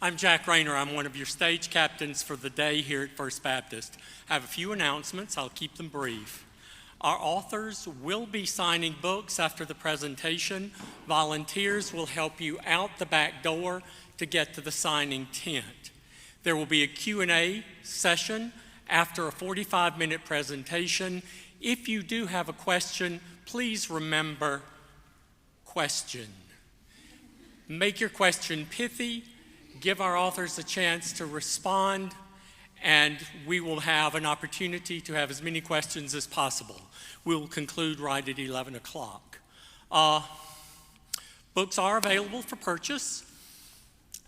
I'm Jack Rayner. I'm one of your stage captains for the day here at First Baptist. I have a few announcements. I'll keep them brief. Our authors will be signing books after the presentation. Volunteers will help you out the back door to get to the signing tent. There will be a Q&A session after a 45-minute presentation. If you do have a question, please remember, question. Make your question pithy. Give our authors a chance to respond, and we will have an opportunity to have as many questions as possible. We will conclude right at 11 o'clock. Books are available for purchase.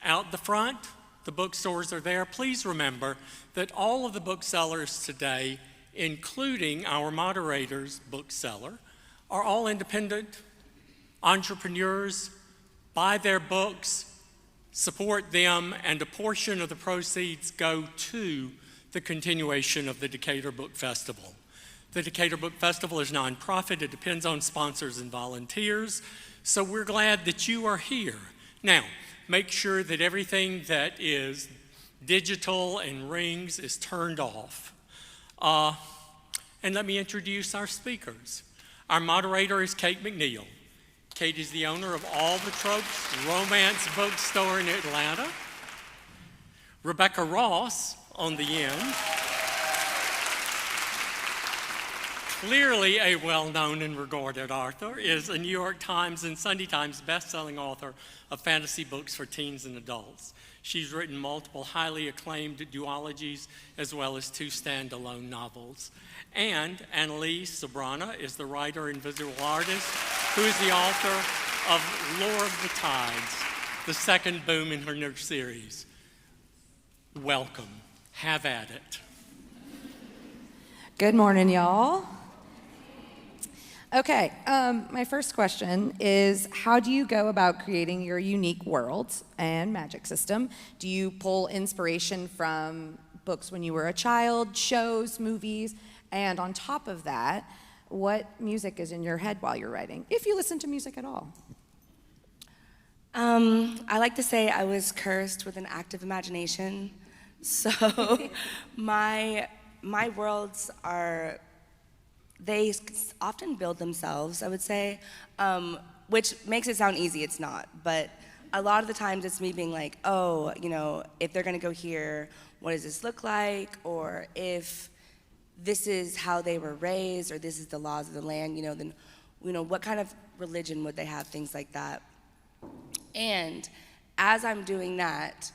Out the front, the bookstores are there. Please remember that all of the booksellers today, including our moderator's bookseller, are all independent entrepreneurs. Buy their books, support them, and a portion of the proceeds go to the continuation of the Decatur Book Festival. The Decatur Book Festival is nonprofit. It depends on sponsors and volunteers, so we're glad that you are here. Now, make sure that everything that is digital and rings is turned off. And let me introduce our speakers. Our moderator is Kate McNeil. Kate is the owner of All the Tropes Romance Bookstore in Atlanta. Rebecca Ross on the end. Clearly a well-known and regarded author, is a New York Times and Sunday Times bestselling author of fantasy books for teens and adults. She's written multiple highly acclaimed duologies as well as 2 standalone novels. And Analeigh Sbrana is the writer and visual artist who is the author of Lure of the Tides, the second boom in her new series. Welcome. Have at it. Good morning, y'all. Okay, my first question is, how do you go about creating your unique world and magic system? Do you pull inspiration from books when you were a child, shows, movies? And on top of that, what music is in your head while you're writing, if you listen to music at all? I like to say I was cursed with an active imagination. So my worlds are, they often build themselves, I would say, which makes it sound easy. It's not. But a lot of the times it's me being like, oh, you know, if they're going to go here, what does this look like? Or if this is how they were raised, or this is the laws of the land, you know, then, you know, what kind of religion would they have, things like that. And as I'm doing that,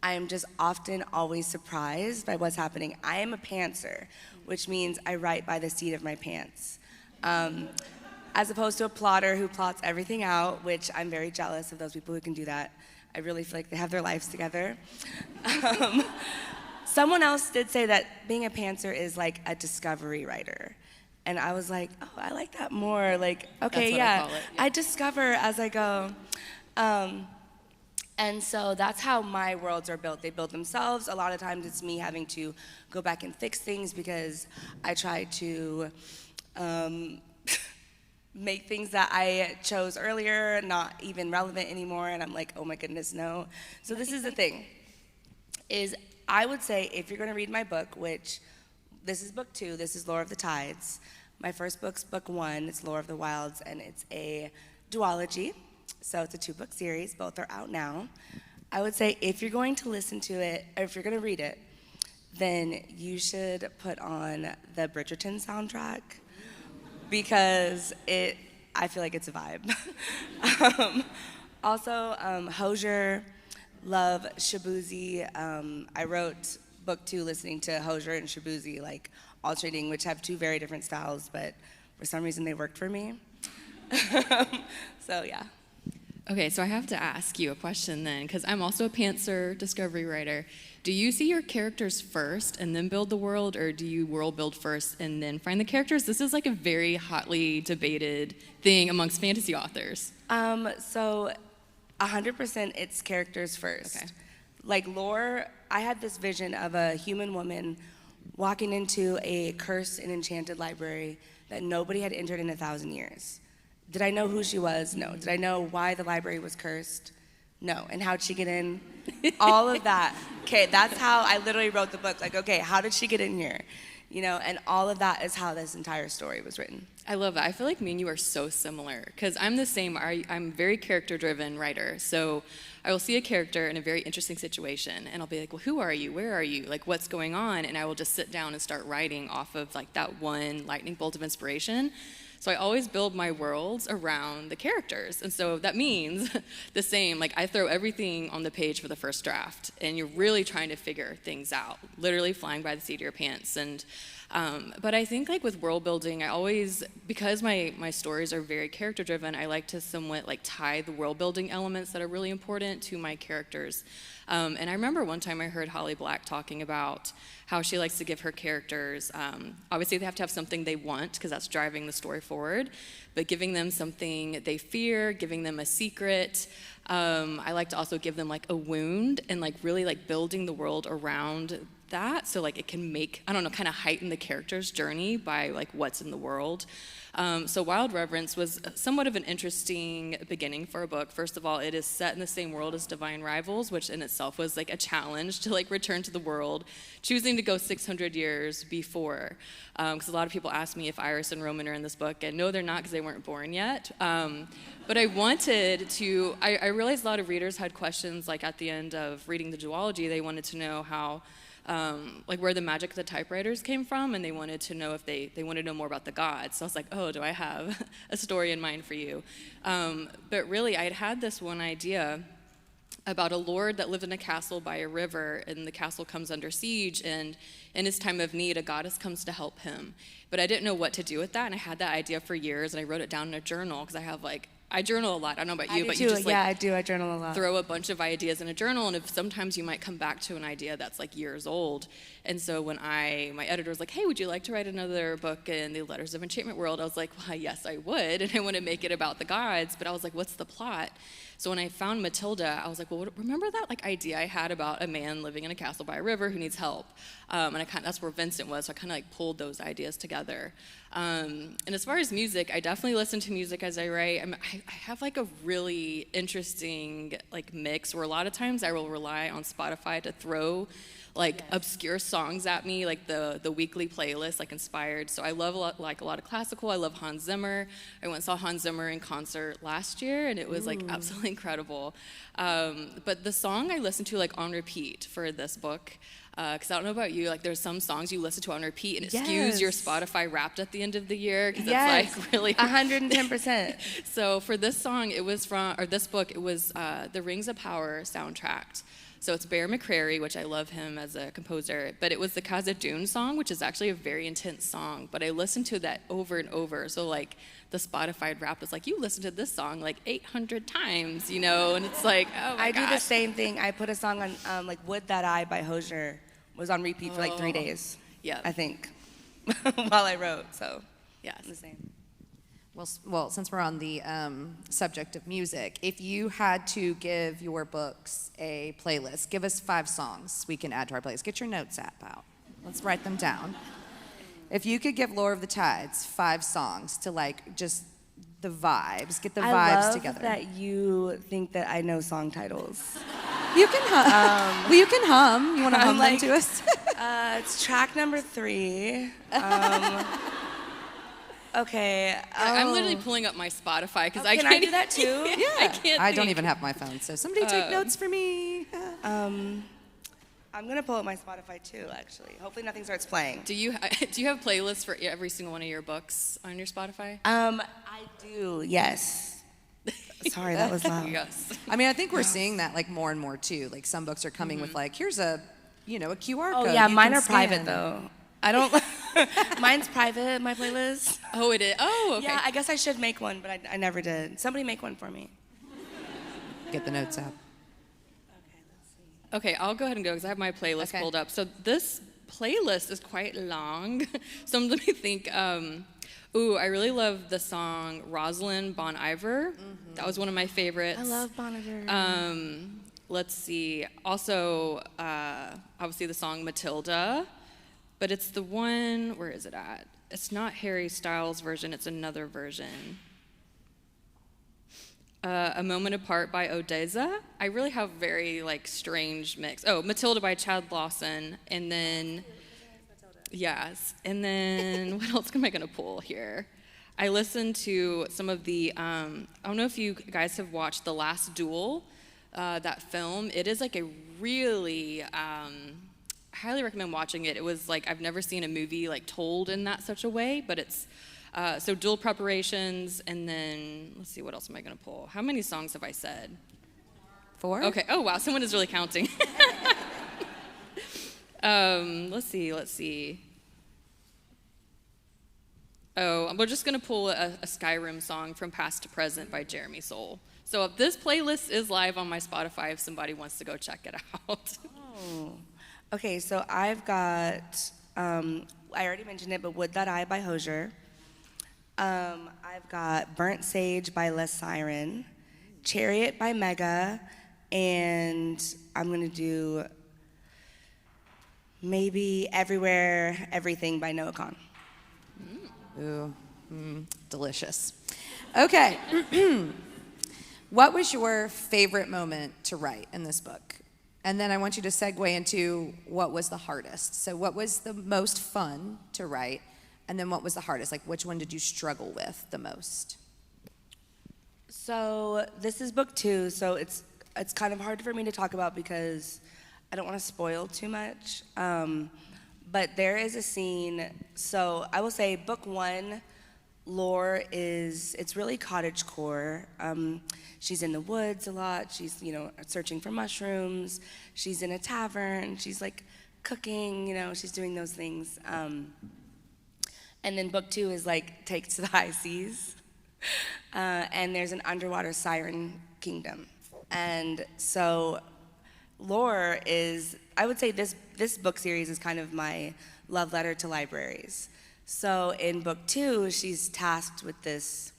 I am just often always surprised by what's happening. I am a pantser, which means I write by the seat of my pants. As opposed to a plotter who plots everything out, which I'm very jealous of those people who can do that. I really feel like they have their lives together. Someone else did say that being a pantser is like a discovery writer. And I was like, oh, I like that more. Like, okay, yeah, I discover as I go. And so that's how my worlds are built. They build themselves. A lot of times it's me having to go back and fix things because I try to make things that I chose earlier not even relevant anymore. And I'm like, oh my goodness, no. So this is the thing, is I would say if you're gonna read my book, which this is book 2, this is Lure of the Tides. My first book's book 1, it's Lure of the Wilds, and it's a duology. So it's a 2-book series, both are out now. I would say if you're going to listen to it, or if you're gonna read it, then you should put on the Bridgerton soundtrack because I feel like it's a vibe. Also, Hosier, love Shabuzi. I wrote book 2 listening to Hosier and Shabuzi, like alternating, which have 2 very different styles, but for some reason they worked for me. So yeah. Okay, so I have to ask you a question then, because I'm also a pantser discovery writer. Do you see your characters first and then build the world, or do you world build first and then find the characters? This is like a very hotly debated thing amongst fantasy authors. So 100% it's characters first. Okay. Like lore, I had this vision of a human woman walking into a cursed and enchanted library that nobody had entered in 1,000 years. Did I know who she was? No. Did I know why the library was cursed? No. And how'd she get in? All of that. Okay, that's how I literally wrote the book. Like, okay, how did she get in here? You know, and all of that is how this entire story was written. I love that. I feel like me and you are so similar because I'm the same. I'm a very character-driven writer. So I will see a character in a very interesting situation, and I'll be like, well, who are you? Where are you? Like, what's going on? And I will just sit down and start writing off of like that one lightning bolt of inspiration. So I always build my worlds around the characters. And so that means the same, like I throw everything on the page for the first draft and you're really trying to figure things out, literally flying by the seat of your pants. And but I think like with world building, I always, because my stories are very character driven, I like to somewhat like tie the world building elements that are really important to my characters. And I remember one time I heard Holly Black talking about how she likes to give her characters, obviously they have to have something they want because that's driving the story forward, but giving them something they fear, giving them a secret. I like to also give them like a wound and like really like building the world around that so like it can make, I don't know, kind of heighten the character's journey by like what's in the world. So Wild Reverence was somewhat of an interesting beginning for a book. First of all, it is set in the same world as Divine Rivals, which in itself was like a challenge to like return to the world, choosing to go 600 years before. Because a lot of people ask me if Iris and Roman are in this book, and no, they're not because they weren't born yet. But I wanted to, I realized a lot of readers had questions like at the end of reading the duology, they wanted to know how, like where the magic of the typewriters came from, and they wanted to know if they wanted to know more about the gods. So I was like, oh, do I have a story in mind for you? But really, I had this one idea about a lord that lived in a castle by a river, and the castle comes under siege, and in his time of need, a goddess comes to help him. But I didn't know what to do with that, and I had that idea for years, and I wrote it down in a journal, because I have like, I journal a lot. I don't know about you, but you just like, yeah, I do. I journal a lot. Throw a bunch of ideas in a journal, and if sometimes you might come back to an idea that's like years old. And so when my editor was like, hey, would you like to write another book in the Letters of Enchantment world? I was like, well, yes, I would, and I want to make it about the gods, but I was like, what's the plot? So when I found Matilda, I was like, well, remember that like idea I had about a man living in a castle by a river who needs help? And that's where Vincent was, so I kind of like pulled those ideas together. And as far as music, I definitely listen to music as I write. I have like a really interesting like mix where a lot of times I will rely on Spotify to throw like obscure songs at me, like the weekly playlist, like inspired. So I love a lot of classical. I love Hans Zimmer. I went and saw Hans Zimmer in concert last year, and it was like absolutely incredible. But the song I listened to like on repeat for this book, because I don't know about you, like there's some songs you listen to on repeat and it skews your Spotify Wrapped at the end of the year because it's like really 110%. So for this song, it was this book, it was the Rings of Power soundtrack. So it's Bear McCreary, which I love him as a composer, but it was the Khazad-dûm song, which is actually a very intense song, but I listened to that over and over. So like the Spotify Wrapped is like, you listen to this song like 800 times, you know, and it's like, oh my I gosh. do the same thing. I put a song on, like Would That I by Hosier was on repeat for like 3 days. Yeah. I think, while I wrote, so. Yes. I'm the same. Well, since we're on the subject of music, if you had to give your books a playlist, give us 5 songs we can add to our playlist. Get your notes app out. Let's write them down. If you could give Lore of the Tides 5 songs to like just the vibes, get the vibes together. I love that you think that I know song titles. You can hum. Well, you can hum. You want to hum like, them to us? It's track number 3. Okay. I'm literally pulling up my Spotify because I can can't. I do that too? Yeah. I can't. I don't even have my phone, so somebody take notes for me. I'm gonna pull up my Spotify too, actually. Hopefully nothing starts playing. Do you have playlists for every single one of your books on your Spotify? I do, yes. Sorry, that was loud. Yes. I mean, I think we're seeing that like more and more too. Like some books are coming with like, here's a QR code. Oh yeah, you mine can are private scan. though. I don't. Mine's private, my playlist. Oh, it is. Oh, okay. Yeah, I guess I should make one, but I never did. Somebody make one for me. Get the notes out. Okay, let's see. Okay, I'll go ahead and go because I have my playlist Okay. pulled up. So this playlist is quite long. So let me think. I really love the song Rosalind Bon Iver. Mm-hmm. That was one of my favorites. I love Bon Iver. Let's see. Also, obviously the song Matilda, but it's the one, where is it at? It's not Harry Styles' version, it's another version. A Moment Apart by Odessa. I really have very like strange mix. Oh, Matilda by Chad Lawson, and then yes, and then what else am I gonna pull here? I listened to some of the. I don't know if you guys have watched The Last Duel, that film. It is like a really. Highly recommend watching it. It was like I've never seen a movie like told in that such a way, but it's. So dual preparations, and then let's see, what else am I gonna pull? How many songs have I said? 4? Okay. Oh wow, someone is really counting. Let's see. Oh, we're just gonna pull a Skyrim song from Past to Present by Jeremy Soule. So this playlist is live on my Spotify if somebody wants to go check it out. Oh. Okay, so I've got, I already mentioned it, but Would That I by Hosier. I've got Burnt Sage by Les Siren, Chariot by Mega, and I'm gonna do maybe Everywhere, Everything by Noah Kahan. Ooh, delicious. Okay. What was your favorite moment to write in this book? And then I want you to segue into what was the hardest. So what was the most fun to write? And then what was the hardest? Like, which one did you struggle with the most? So this is book 2, so it's kind of hard for me to talk about because I don't want to spoil too much. But there is a scene, so I will say book 1, lore it's really cottagecore. She's in the woods a lot. She's, searching for mushrooms. She's in a tavern. She's like cooking, she's doing those things. And then book 2 is like takes to the high seas. And there's an underwater siren kingdom. And so lore is, I would say this book series is kind of my love letter to libraries. So in book 2, she's tasked with this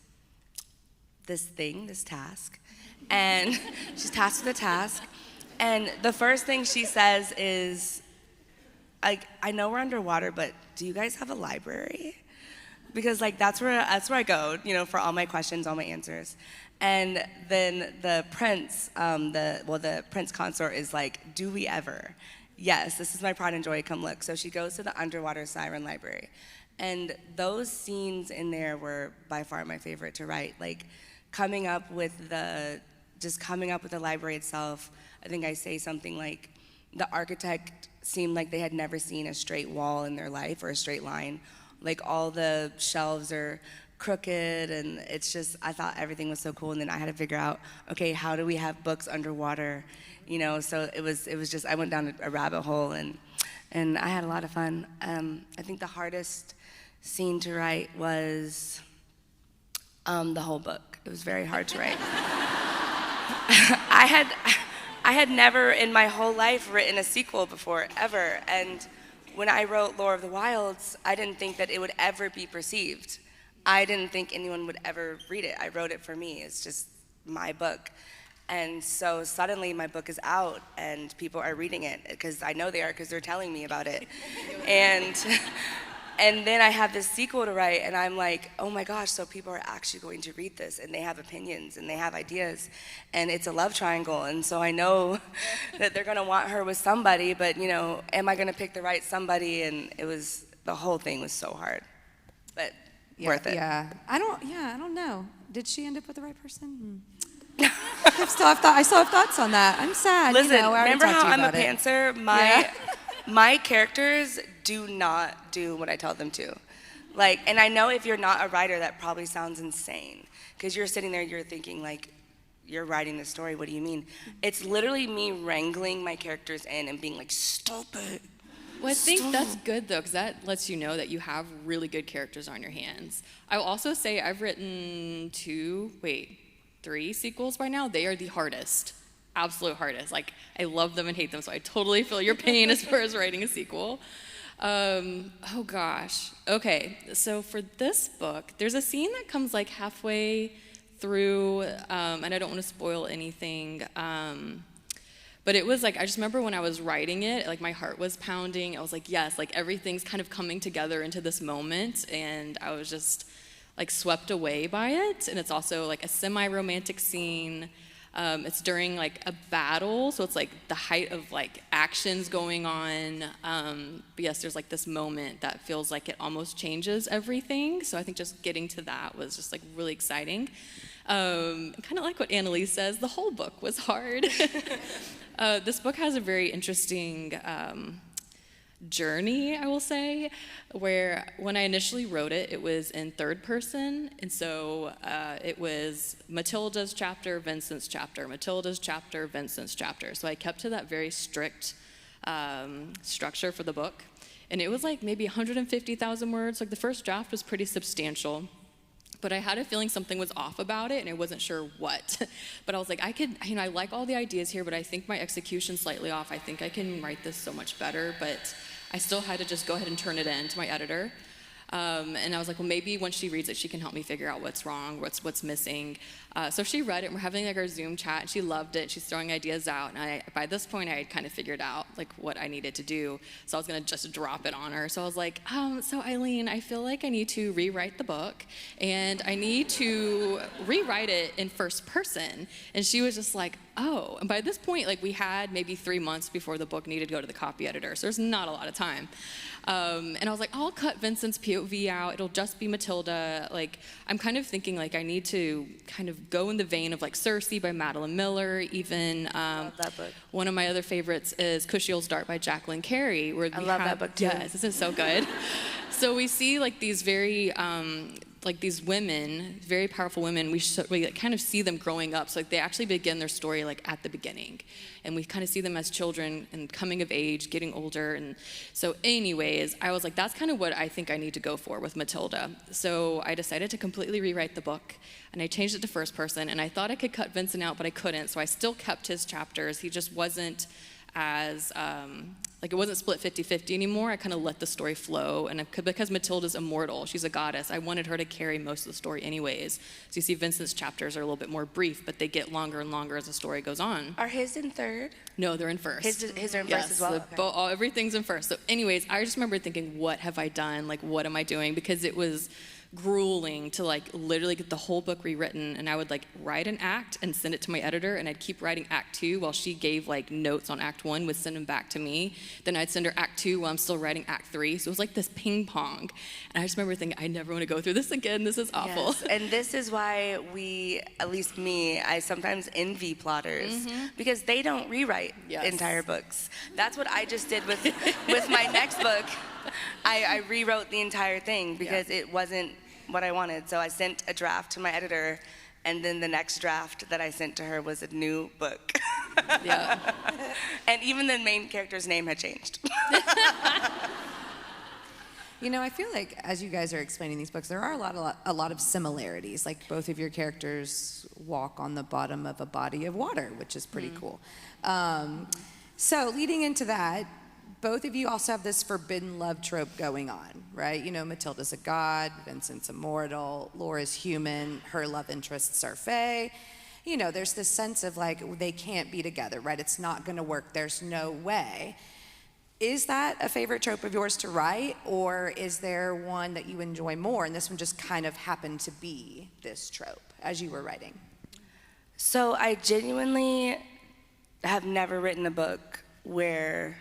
task. And she's tasked with a task. And the first thing she says is, I know we're underwater, but do you guys have a library? Because that's where I go, for all my questions, all my answers. And then the prince, the prince consort is like, do we ever? Yes, this is my pride and joy, come look. So she goes to the underwater siren library. And those scenes in there were by far my favorite to write. Like coming up with the library itself. I think I say something like, the architect seemed like they had never seen a straight wall in their life or a straight line. Like all the shelves are crooked, and it's just, I thought everything was so cool. And then I had to figure out, okay, how do we have books underwater? So it was just, I went down a rabbit hole, and I had a lot of fun. I think the hardest scene to write was the whole book. It was very hard to write. I had never in my whole life written a sequel before, ever. And when I wrote Lore of the Wilds, I didn't think that it would ever be perceived. I didn't think anyone would ever read it. I wrote it for me. It's just my book. And so suddenly my book is out and people are reading it, because I know they are, because they're telling me about it. And then I have this sequel to write, and I'm like, oh my gosh, so people are actually going to read this, and they have opinions, and they have ideas, and it's a love triangle, and so I know that they're gonna want her with somebody, but am I gonna pick the right somebody? And the whole thing was so hard, but worth it. Yeah, I don't know. Did she end up with the right person? I still have thoughts on that. I'm sad. Listen, I already remember talked to how you I'm a about it. pantser? My characters do not do what I tell them to. And I know if you're not a writer, that probably sounds insane, because you're sitting there, you're thinking you're writing this story, what do you mean? It's literally me wrangling my characters in and being like, stop it. Well, I think that's good, though, because that lets you know that you have really good characters on your hands. I will also say I've written 3 sequels by now. They are the hardest, absolute hardest. I love them and hate them, so I totally feel your pain as far as writing a sequel. Oh gosh. Okay, so for this book, there's a scene that comes halfway through, and I don't want to spoil anything, but it was I just remember when I was writing it, my heart was pounding. I was like, yes, everything's kind of coming together into this moment, and I was just like swept away by it, and it's also like a semi-romantic scene. It's during like a battle, so it's like the height of like actions going on. But yes, there's like this moment that feels like it almost changes everything. So I think just getting to that was just like really exciting. Kind of like what Analeigh says, the whole book was hard. This book has a very interesting journey, I will say, where when I initially wrote it, it was in third person, and so it was Matilda's chapter, Vincent's chapter, Matilda's chapter, Vincent's chapter. So I kept to that very strict structure for the book, and it was like maybe 150,000 words. Like the first draft was pretty substantial, but I had a feeling something was off about it, and I wasn't sure what. But I was like, I like all the ideas here, but I think my execution's slightly off. I think I can write this so much better, but I still had to just go ahead and turn it in to my editor. And I was like, well, maybe when she reads it, she can help me figure out what's wrong, what's missing. So she read it, and we're having like our Zoom chat, and she loved it. She's throwing ideas out, and by this point, I had kind of figured out like what I needed to do. So I was gonna just drop it on her. So I was like, so Eileen, I feel like I need to rewrite the book, and I need to rewrite it in first person. And she was just like, oh. And by this point, like we had maybe 3 months before the book needed to go to the copy editor, so there's not a lot of time. And I was like, I'll cut Vincent's POV out. It'll just be Matilda. Like, I'm kind of thinking like I need to kind of go in the vein of like Circe by Madeline Miller. Even Love that book. One of my other favorites is Cushiel's Dart by Jacqueline Carey. Where I love that book too. Yes, this is so good. So we see like these very like these women, very powerful women, we kind of see them growing up. So like they actually begin their story like at the beginning. And we kind of see them as children and coming of age, getting older. And so anyways, I was like, that's kind of what I think I need to go for with Matilda. So I decided to completely rewrite the book, and I changed it to first person. And I thought I could cut Vincent out, but I couldn't. So I still kept his chapters. He just wasn't as, like it wasn't split 50-50 anymore. I kind of let the story flow, and because Matilda's immortal, she's a goddess, I wanted her to carry most of the story anyways. So you see Vincent's chapters are a little bit more brief, but they get longer and longer as the story goes on. Are his in third? No, they're in first. His are in Yes, first as well? Okay. Everything's in first. So anyways, I just remember thinking, what have I done? Like, what am I doing? Because it was grueling to like literally get the whole book rewritten, and I would like write an act and send it to my editor, and I'd keep writing act 2 while she gave like notes on act 1, would send them back to me. Then I'd send her act 2 while I'm still writing act 3. So it was like this ping pong, and I just remember thinking, I never want to go through this again. This is awful. Yes, and this is why at least me, I sometimes envy plotters because they don't rewrite Yes. entire books. That's what I just did with my next book. I rewrote the entire thing because it wasn't what I wanted. So I sent a draft to my editor, and then the next draft that I sent to her was a new book. Yeah. And even the main character's name had changed. You know, I feel like as you guys are explaining these books, there are a lot of similarities. Like both of your characters walk on the bottom of a body of water, which is pretty cool. So leading into that, both of you also have this forbidden love trope going on, right? You know, Matilda's a god, Vincent's immortal, Laura's human, her love interests are fae. You know, there's this sense of like, they can't be together, right? It's not gonna work, there's no way. Is that a favorite trope of yours to write, or is there one that you enjoy more, and this one just kind of happened to be this trope as you were writing? So I genuinely have never written a book where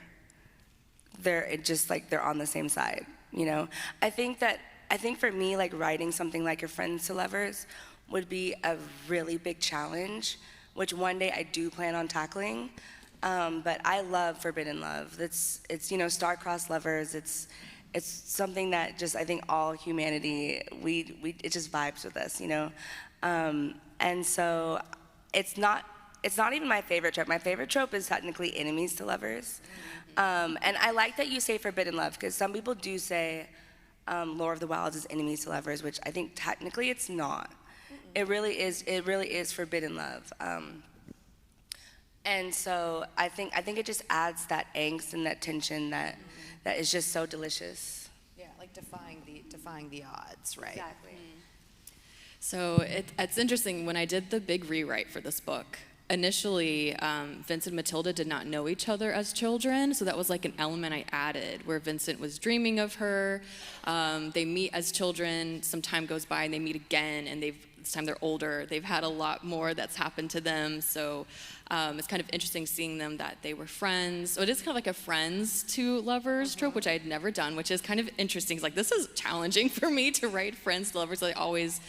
they're on the same side, you know? I think for me, like writing something like Your Friends to Lovers would be a really big challenge, which one day I do plan on tackling. But I love forbidden love. It's you know, star-crossed lovers. It's something that just, I think all humanity, it just vibes with us, you know? And so it's not even my favorite trope. My favorite trope is technically enemies to lovers. And I like that you say forbidden love, because some people do say Lore of the Wilds is enemies to lovers, which I think technically it's not. It really is forbidden love. And so I think it just adds that angst and that tension that is just so delicious. Yeah, like defying the odds, right? Exactly. So it's interesting, when I did the big rewrite for this book, initially, Vincent and Matilda did not know each other as children, so that was like an element I added, where Vincent was dreaming of her. They meet as children, some time goes by, and they meet again, and this time they're older. They've had a lot more that's happened to them, so it's kind of interesting seeing them that they were friends. So it is kind of like a friends to lovers trope, which I had never done, which is kind of interesting. It's like, this is challenging for me to write friends to lovers. I always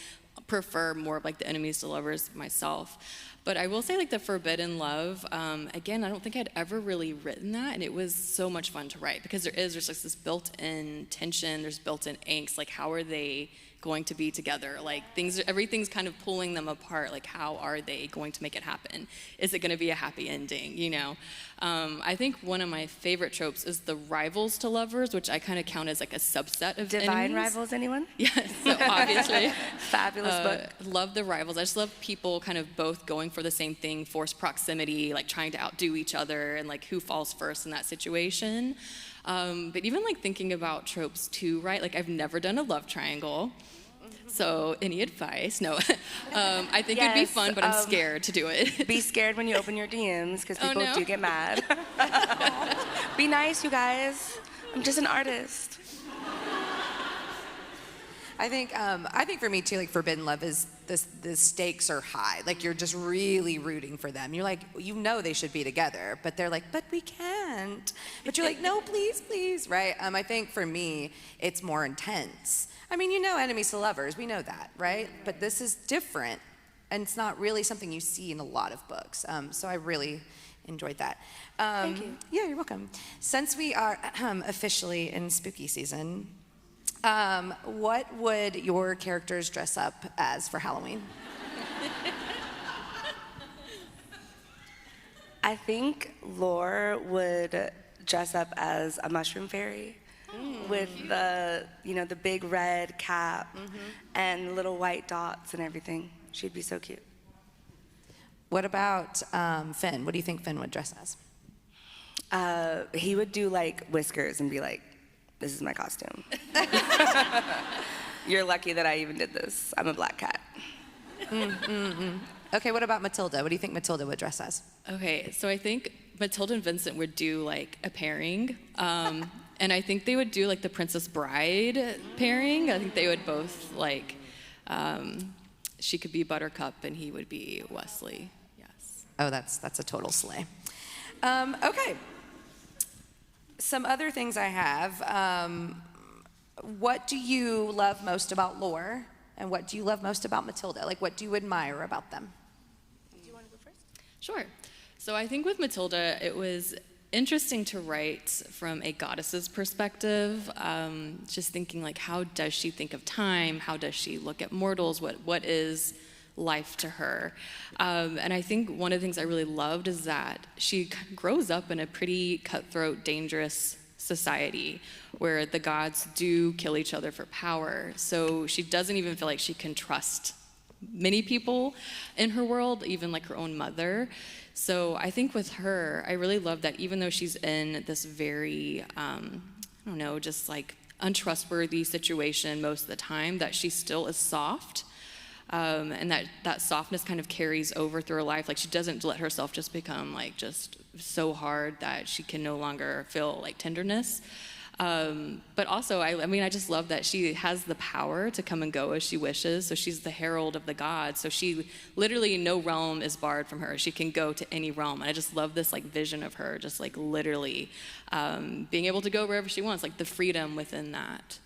prefer more of like the enemies to lovers myself. But I will say, like, the forbidden love, again, I don't think I'd ever really written that, and it was so much fun to write, because there's like this built-in tension, there's built-in angst, like, how are they going to be together? Like, everything's kind of pulling them apart, like, how are they going to make it happen? Is it gonna be a happy ending, you know? I think one of my favorite tropes is the rivals to lovers, which I kind of count as like a subset of Divine enemies. Rivals, anyone? Yes, so obviously. Fabulous book. Love the rivals. I just love people kind of both going for the same thing, forced proximity, like trying to outdo each other, and like who falls first in that situation. But even like thinking about tropes too, right? Like, I've never done a love triangle. So any advice? No. I think it'd be fun, but I'm scared to do it. Be scared when you open your DMs, because people no. do get mad. Be nice, you guys. I'm just an artist. I think for me too, like, forbidden love is the stakes are high. Like, you're just really rooting for them. You're like, you know they should be together, but they're like, but we can't. But you're like, no, please, please, right? I think for me, it's more intense. I mean, you know, enemies to lovers, we know that, right? But this is different, and it's not really something you see in a lot of books. So I really enjoyed that. Thank you. Yeah, you're welcome. Since we are officially in spooky season, what would your characters dress up as for Halloween? I think Lore would dress up as a mushroom fairy with the big red cap and little white dots and everything. She'd be so cute. What about Finn? What do you think Finn would dress as? He would do like whiskers and be like, this is my costume. You're lucky that I even did this. I'm a black cat. Okay, what about Matilda? What do you think Matilda would dress as? Okay, so I think Matilda and Vincent would do like a pairing. And I think they would do like the Princess Bride pairing. I think they would both like, she could be Buttercup and he would be Wesley. Yes. Oh, that's a total slay. Okay. Some other things I have. What do you love most about Lore? And what do you love most about Matilda? Like, what do you admire about them? Do you want to go first? Sure. So I think with Matilda, it was interesting to write from a goddess's perspective, just thinking like, how does she think of time? How does she look at mortals? What is life to her? And I think one of the things I really loved is that she grows up in a pretty cutthroat, dangerous society where the gods do kill each other for power. So she doesn't even feel like she can trust many people in her world, even like her own mother. So I think with her, I really love that even though she's in this very, just like untrustworthy situation most of the time, that she still is soft. And that softness kind of carries over through her life. Like, she doesn't let herself just become like just so hard that she can no longer feel like tenderness. But also, I just love that she has the power to come and go as she wishes. So she's the herald of the gods. So she literally, no realm is barred from her. She can go to any realm. And I just love this like vision of her, just like literally being able to go wherever she wants, like the freedom within that.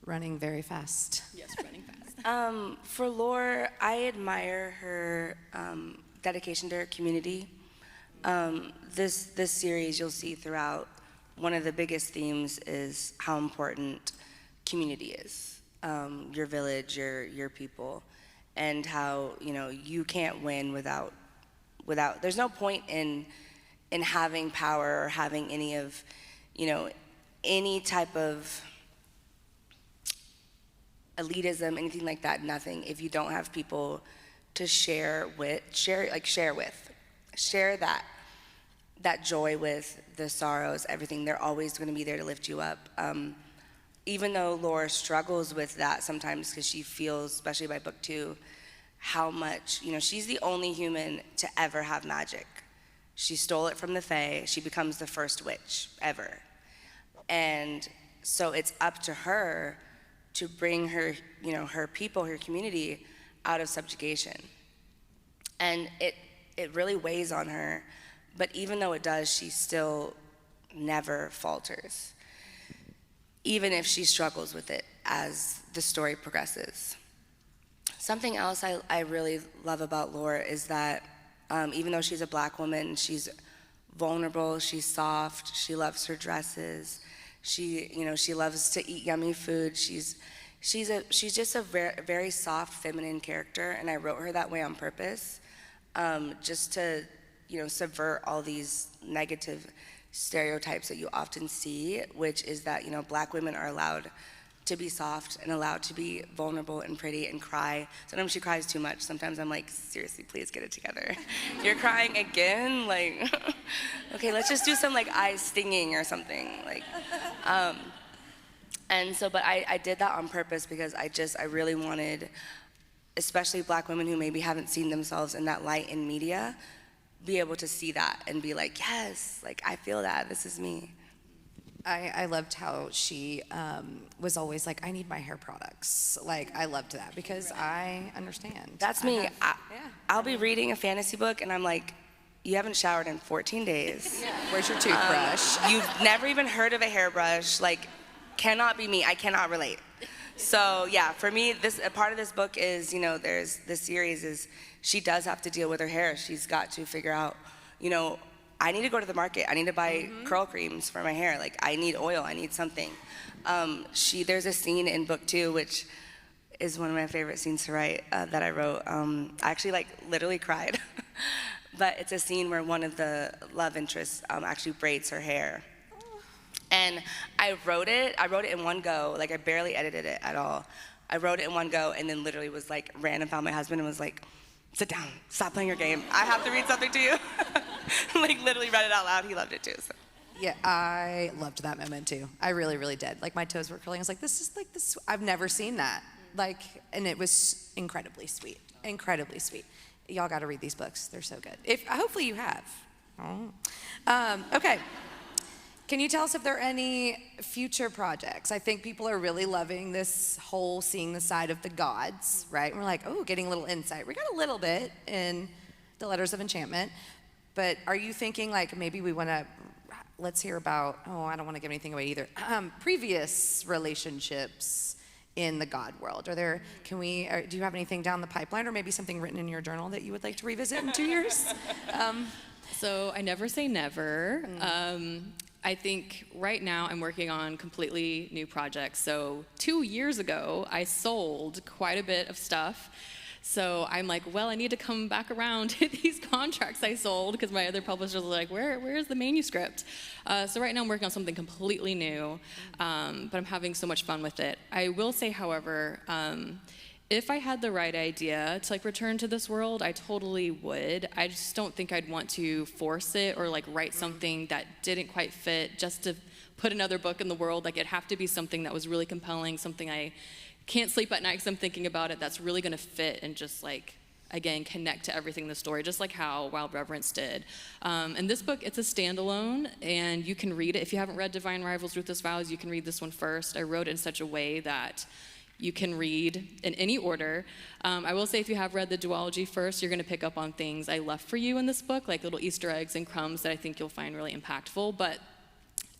Running very fast. Yes, running fast. For Lore, I admire her dedication to her community. This series you'll see throughout, one of the biggest themes is how important community is. Your village, your people, and how you can't win without. There's no point in having power or having any type of elitism, anything like that. Nothing if you don't have people to share that joy with, the sorrows, everything. They're always going to be there to lift you up. Even though Laura struggles with that sometimes, because she feels, especially by book 2, how much, she's the only human to ever have magic. She stole it from the Fae. She becomes the first witch ever. And so it's up to her to bring her, her people, her community out of subjugation. And it really weighs on her, but even though it does, she still never falters, even if she struggles with it as the story progresses. Something else I really love about Laura is that even though she's a Black woman, she's vulnerable, she's soft, she loves her dresses, she loves to eat yummy food. She's just a very, very soft, feminine character, and I wrote her that way on purpose, just to subvert all these negative stereotypes that you often see, which is that Black women are allowed to be soft and allowed to be vulnerable and pretty and cry. Sometimes she cries too much. Sometimes I'm like, seriously, please get it together. You're crying again? Like, okay, let's just do some eye stinging or something. And so, but I did that on purpose because I really wanted, especially Black women who maybe haven't seen themselves in that light in media, be able to see that and be like, yes, I feel that, this is me. I loved how she was always like, I need my hair products. I loved that because I understand. That's me. I'll be reading a fantasy book and I'm like, you haven't showered in 14 days. Yeah. Where's your toothbrush? You've never even heard of a hairbrush. Cannot be me. I cannot relate. So yeah, for me, a part of this book is, there's this series is she does have to deal with her hair. She's got to figure out, I need to go to the market. I need to buy curl creams for my hair. I need oil. I need something. There's a scene in book 2, which is one of my favorite scenes to write that I wrote. I actually literally cried. But it's a scene where one of the love interests actually braids her hair. And I wrote it in one go. I barely edited it at all. I wrote it in one go and then literally was ran and found my husband and was like, sit down, stop playing your game. I have to read something to you. Literally read it out loud. He loved it too. So. Yeah, I loved that moment too. I really, really did. My toes were curling. I was like, this is this. I've never seen that. And it was incredibly sweet. Incredibly sweet. Y'all got to read these books. They're so good. Hopefully you have. Oh. Okay. Can you tell us if there are any future projects? I think people are really loving this whole seeing the side of the gods, right? And we're like, oh, getting a little insight. We got a little bit in the Letters of Enchantment, but are you thinking maybe we want to, let's hear about, I don't want to give anything away either, previous relationships in the God world? Do you have anything down the pipeline or maybe something written in your journal that you would like to revisit in 2 years? So I never say never. I think right now I'm working on completely new projects. So 2 years ago, I sold quite a bit of stuff. So I'm like, well, I need to come back around to these contracts I sold because my other publishers are like, where's the manuscript? So right now I'm working on something completely new, but I'm having so much fun with it. I will say, however, if I had the right idea to return to this world, I totally would. I just don't think I'd want to force it or write something that didn't quite fit just to put another book in the world. It'd have to be something that was really compelling, something I can't sleep at night because I'm thinking about it, that's really gonna fit and just again, connect to everything in the story, just like how Wild Reverence did. And this book, it's a standalone, and you can read it. If you haven't read Divine Rivals, Ruthless Vows, you can read this one first. I wrote it in such a way that you can read in any order. I will say if you have read the duology first, you're gonna pick up on things I left for you in this book, little Easter eggs and crumbs that I think you'll find really impactful. But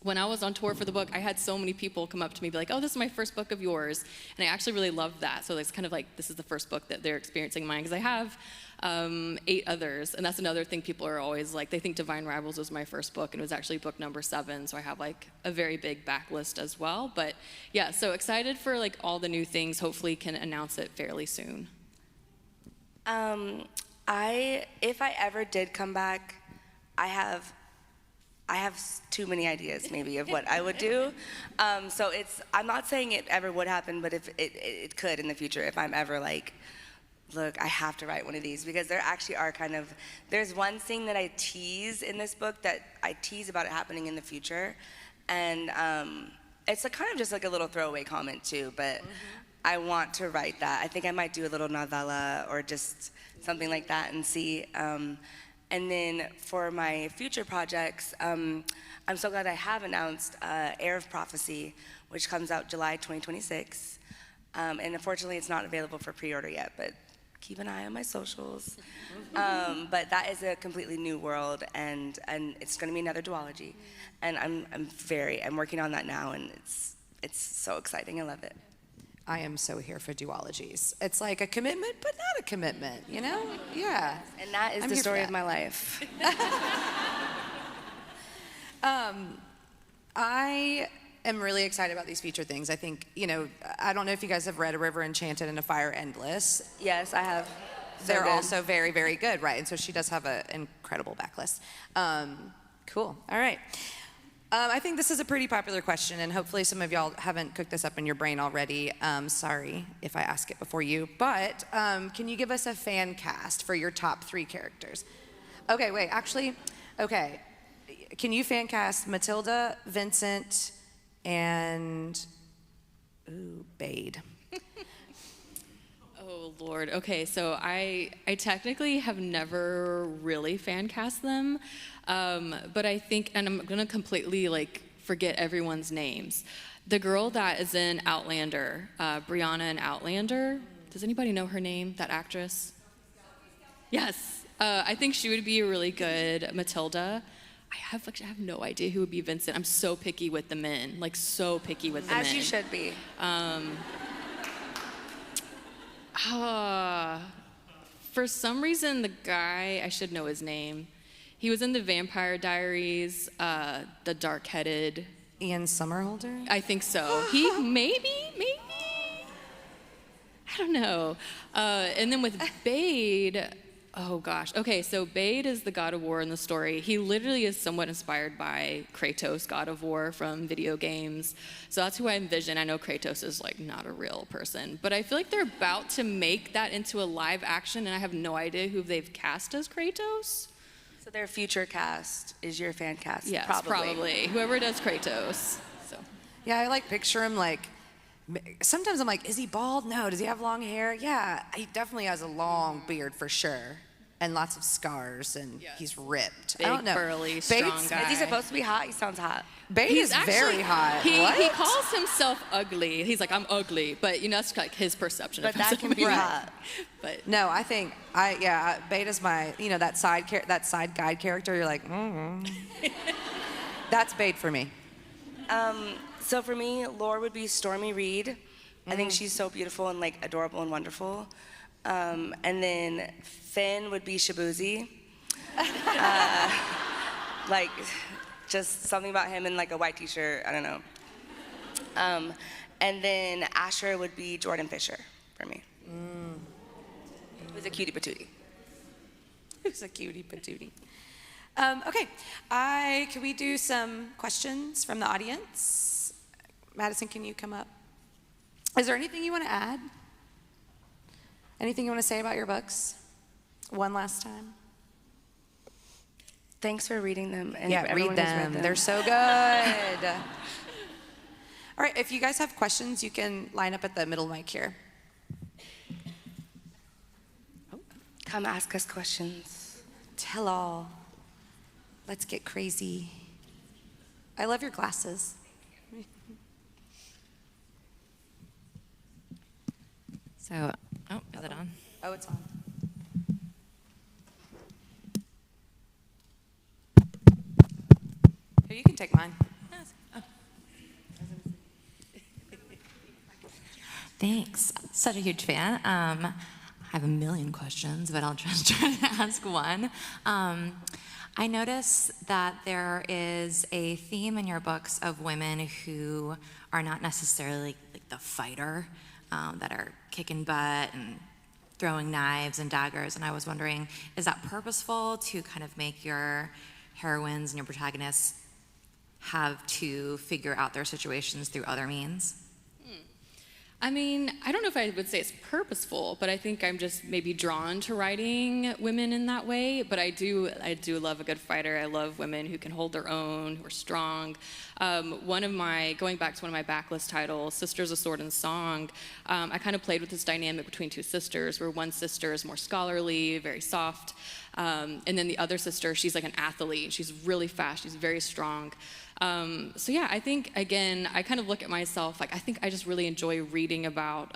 when I was on tour for the book, I had so many people come up to me and be like, oh, this is my first book of yours. And I actually really loved that. So it's kind of this is the first book that they're experiencing mine, because I have 8 others. And that's another thing people are always they think Divine Rivals was my first book, and it was actually book number 7. So I have a very big backlist as well. But yeah, so excited for all the new things. Hopefully can announce it fairly soon. If I ever did come back, I have too many ideas maybe of what I would do. So I'm not saying it ever would happen, but if it could in the future, if I'm ever look, I have to write one of these, because there actually are there's one thing that I tease in this book that I tease about it happening in the future. And it's kind of just a little throwaway comment too, but I want to write that. I think I might do a little novella or just something like that and see. And then for my future projects, I'm so glad I have announced Heir of Prophecy, which comes out July 2026. And unfortunately, it's not available for pre-order yet, but keep an eye on my socials. But that is a completely new world, and it's going to be another duology. And I'm working on that now, and it's so exciting. I love it. I am so here for duologies. It's like a commitment, but not a commitment, you know? Yeah. And that is I'm the here for story that. of my life. I am really excited about these feature things. I think, you know, I don't know if you guys have read A River Enchanted and A Fire Endless. Yes, I have. So They're good. also very, very good, right? And so she does have an incredible backlist. Cool. All right. I think this is a pretty popular question, and hopefully some of y'all haven't cooked this up in your brain already. Sorry if I ask it before you. But can you give us a fan cast for your top 3 characters? Okay, wait. Actually, okay. Can you fan cast Matilda, Vincent, and Bade? Oh Lord. Okay, so I technically have never really fan cast them, but I think, and I'm gonna completely like forget everyone's names. The girl that is in Outlander, Brianna in Outlander. Does anybody know her name? That actress? Yes. I think she would be a really good Matilda. I have no idea who would be Vincent. I'm so picky with the men, like so picky with the men. As you should be. For some reason, the guy, I should know his name. He was in the Vampire Diaries, the dark-headed. Ian Somerhalder? I think so. He maybe. I don't know. And then with Bade, oh gosh. Okay, so Bade is the god of war in the story. He literally is somewhat inspired by Kratos, god of war from video games. So that's who I envision. I know Kratos is like not a real person, but I feel like they're about to make that into a live action, and I have no idea who they've cast as Kratos. So their future cast is your fan cast? Yes, probably. probably. Whoever does Kratos. So. Yeah, I like picture him like, sometimes I'm like, is he bald? No. Does he have long hair? Yeah, he definitely has a long beard for sure. And lots of scars, and he's ripped. Big, I don't know. burly, strong guy. Is he supposed to be hot? He sounds hot. Bade is very hot. He calls himself ugly. He's like, I'm ugly, but you know, that's like his perception But of that himself. can be hot. But No, I think Bade is my, you know, that side guide character. You're like, that's Bade for me. So for me, Lore would be Stormy Reed. I think she's so beautiful and like adorable and wonderful. And then Finn would be Shabuzi. Like, just something about him in like a white t-shirt, I don't know. And then Asher would be Jordan Fisher for me. Who's a cutie patootie. Who's a cutie patootie. Okay, can we do some questions from the audience? Madison, can you come up? Is there anything you want to add? Anything you want to say about your books? One last time. Thanks for reading them. And Yeah, for everyone read who's them. They're so good. All right, if you guys have questions, you can line up at the middle mic here. Come ask us questions. Tell all. Let's get crazy. I love your glasses. So, is it on? Oh, it's on. Here, you can take mine. Thanks. Such a huge fan. I have a million questions, but I'll just try to ask one. I notice that there is a theme in your books of women who are not necessarily like the fighter, that are kicking butt and throwing knives and daggers. And I was wondering, is that purposeful to kind of make your heroines and your protagonists have to figure out their situations through other means? I mean, I don't know if I would say it's purposeful, but I think I'm just maybe drawn to writing women in that way. But I do love a good fighter. I love women who can hold their own, who are strong. Going back to one of my backlist titles, Sisters of Sword and Song, I kind of played with this dynamic between two sisters, where one sister is more scholarly, very soft, and then the other sister, she's like an athlete. She's really fast. She's very strong. So yeah, I think, again, I kind of look at myself, like, I think I just really enjoy reading about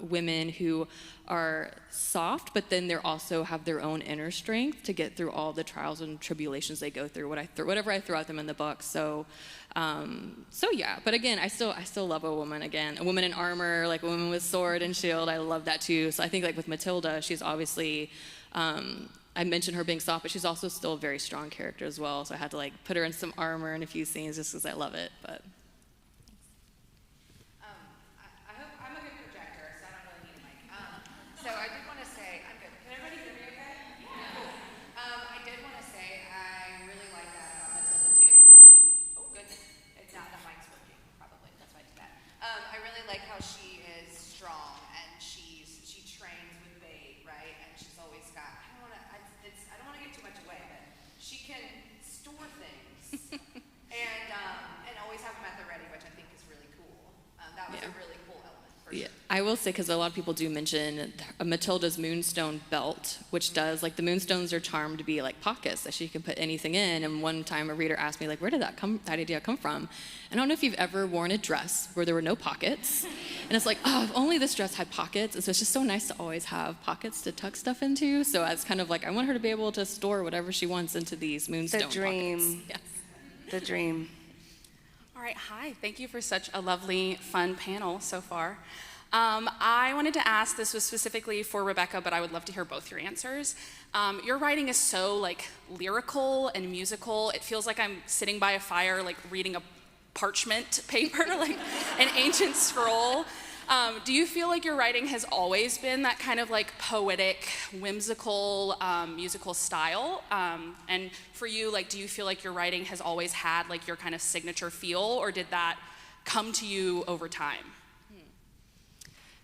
women who are soft, but then they also have their own inner strength to get through all the trials and tribulations they go through, whatever I throw at them in the book. So yeah, but again, I still love a woman in armor, like a woman with sword and shield. I love that too. So I think, like with Matilda, she's obviously, I mentioned her being soft, but she's also still a very strong character as well. So I had to like put her in some armor in a few scenes just because I love it. But I hope I'm a good projector, so I don't really need a mic. So I did want to say, I'm good. Can everybody hear me okay? Yeah. Cool. I did want to say I really like that about Matilda too. Like oh goodness, it's not that mic's working. Probably that's why I did that. I really like how she is strong and she trains with bait, right? And she's always got. I don't want to give too much away, but she can store things and always have them at the ready, which I think is really cool. That was a really cool element. yeah, I will say, because a lot of people do mention Matilda's moonstone belt, which does, like, the moonstones are charmed to be like pockets that she can put anything in. And one time a reader asked me, like, where did that idea come from? And I don't know if you've ever worn a dress where there were no pockets. And it's like, oh, if only this dress had pockets. And so it's just so nice to always have pockets to tuck stuff into. So it's kind of like, I want her to be able to store whatever she wants into these moonstone pockets. The dream. Yes. The dream. All right, hi. Thank you for such a lovely, fun panel so far. I wanted to ask, this was specifically for Rebecca, but I would love to hear both your answers. Your writing is so like lyrical and musical. It feels like I'm sitting by a fire, like reading a parchment paper, like an ancient scroll. Do you feel like your writing has always been that kind of like poetic, whimsical, musical style? And for you, like, do you feel like your writing has always had like your kind of signature feel, or did that come to you over time?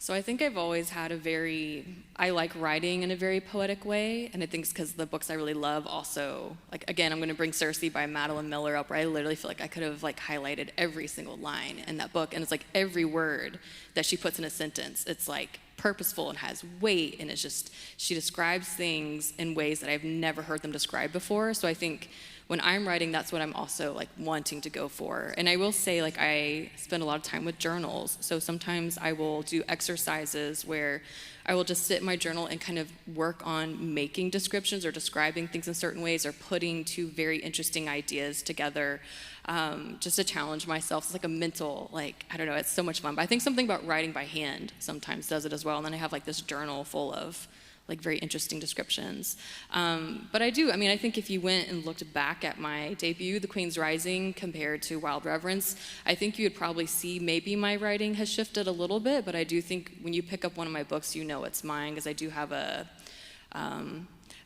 So I think I've always had I like writing in a very poetic way, and I think it's because the books I really love also, like, again, I'm going to bring Circe by Madeline Miller up, where I literally feel like I could have like highlighted every single line in that book, and it's like every word that she puts in a sentence, it's like purposeful and has weight, and it's just, she describes things in ways that I've never heard them described before. So I think when I'm writing, that's what I'm also like wanting to go for. And I will say, like, I spend a lot of time with journals. So sometimes I will do exercises where I will just sit in my journal and kind of work on making descriptions or describing things in certain ways, or putting two very interesting ideas together, just to challenge myself. It's like a mental, like, I don't know, it's so much fun. But I think something about writing by hand sometimes does it as well. And then I have like this journal full of like very interesting descriptions. But I think if you went and looked back at my debut, The Queen's Rising, compared to Wild Reverence, I think you would probably see maybe my writing has shifted a little bit, but I do think when you pick up one of my books, you know it's mine, because I do have I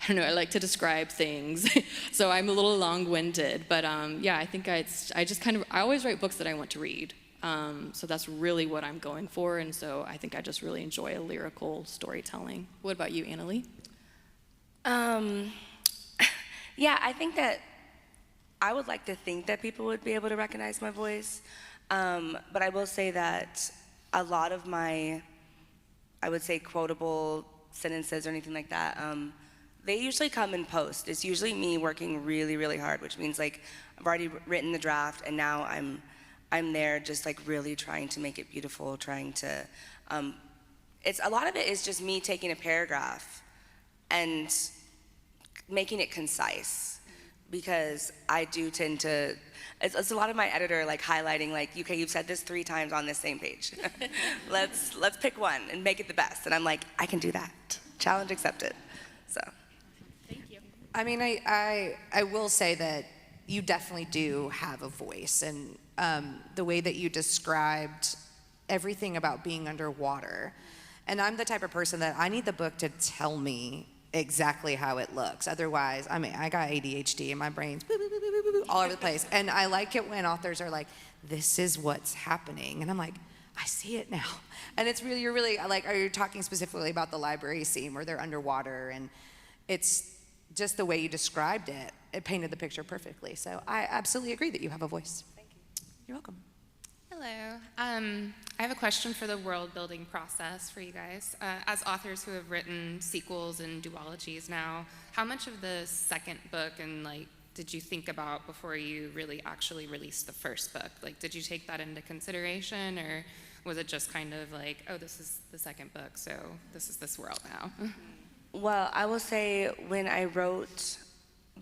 don't know, I like to describe things. So I'm a little long-winded, but yeah, I think I always write books that I want to read. So that's really what I'm going for, and so I think I just really enjoy a lyrical storytelling. What about you, Analeigh? Yeah, I think that I would like to think that people would be able to recognize my voice, but I will say that a lot of my, I would say, quotable sentences or anything like that, they usually come in post. It's usually me working really, really hard, which means like I've already written the draft, and now I'm there just like really trying to make it beautiful, trying to, a lot of it is just me taking a paragraph and making it concise, because I do tend to, it's a lot of my editor like highlighting like, okay, you've said this 3 times on this same page. let's pick one and make it the best. And I'm like, I can do that. Challenge accepted. So. Thank you. I mean, I will say that you definitely do have a voice, and the way that you described everything about being underwater. And I'm the type of person that I need the book to tell me exactly how it looks. Otherwise, I mean, I got ADHD and my brain's all over the place. And I like it when authors are like, this is what's happening. And I'm like, I see it now. And it's really, you're really, like, are you talking specifically about the library scene where they're underwater, and it's just the way you described it, it painted the picture perfectly. So I absolutely agree that you have a voice. Thank you. You're welcome. Hello. I have a question for the world building process for you guys. As authors who have written sequels and duologies now, how much of the second book and like did you think about before you really actually released the first book? Like, did you take that into consideration, or was it just kind of like, oh, this is the second book, so this is this world now? Well, I will say when I wrote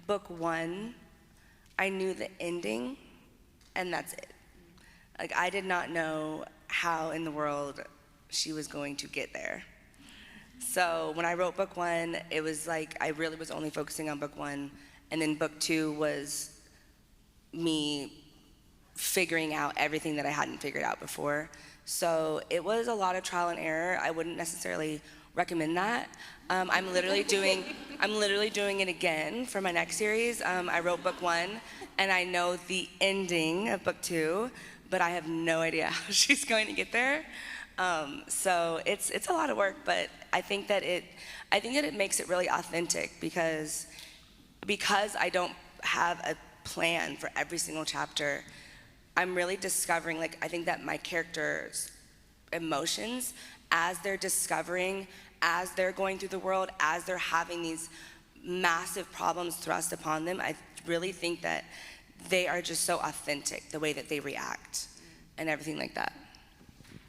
book 1, I knew the ending, and that's it. Like, I did not know how in the world she was going to get there. So when I wrote book 1, it was like I really was only focusing on book 1, and then book 2 was me figuring out everything that I hadn't figured out before. So it was a lot of trial and error. I wouldn't necessarily recommend that. I'm literally doing it again for my next series. I wrote book 1, and I know the ending of book 2, but I have no idea how she's going to get there. So it's a lot of work, but I think that it makes it really authentic because I don't have a plan for every single chapter. I'm really discovering, like, I think that my characters' emotions, as they're discovering, as they're going through the world, as they're having these massive problems thrust upon them, I really think that they are just so authentic, the way that they react and everything like that.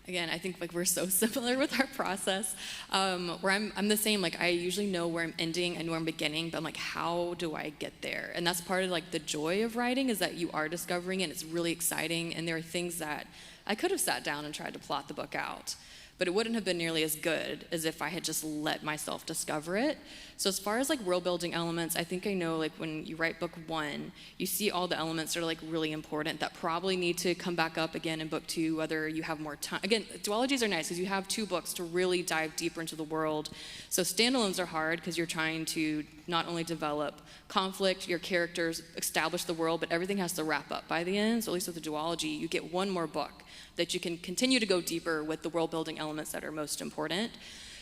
Again, I think like we're so similar with our process, where I'm the same. Like I usually know where I'm ending and where I'm beginning, but I'm like, how do I get there? And that's part of like the joy of writing, is that you are discovering, and it's really exciting. And there are things that I could have sat down and tried to plot the book out, but it wouldn't have been nearly as good as if I had just let myself discover it. So as far as like world building elements, I think I know like when you write book 1, you see all the elements that are like really important that probably need to come back up again in book 2, whether you have more time. Again, duologies are nice because you have 2 books to really dive deeper into the world. So standalones are hard because you're trying to not only develop conflict, your characters, establish the world, but everything has to wrap up by the end. So at least with the duology, you get one more book that you can continue to go deeper with the world building elements that are most important.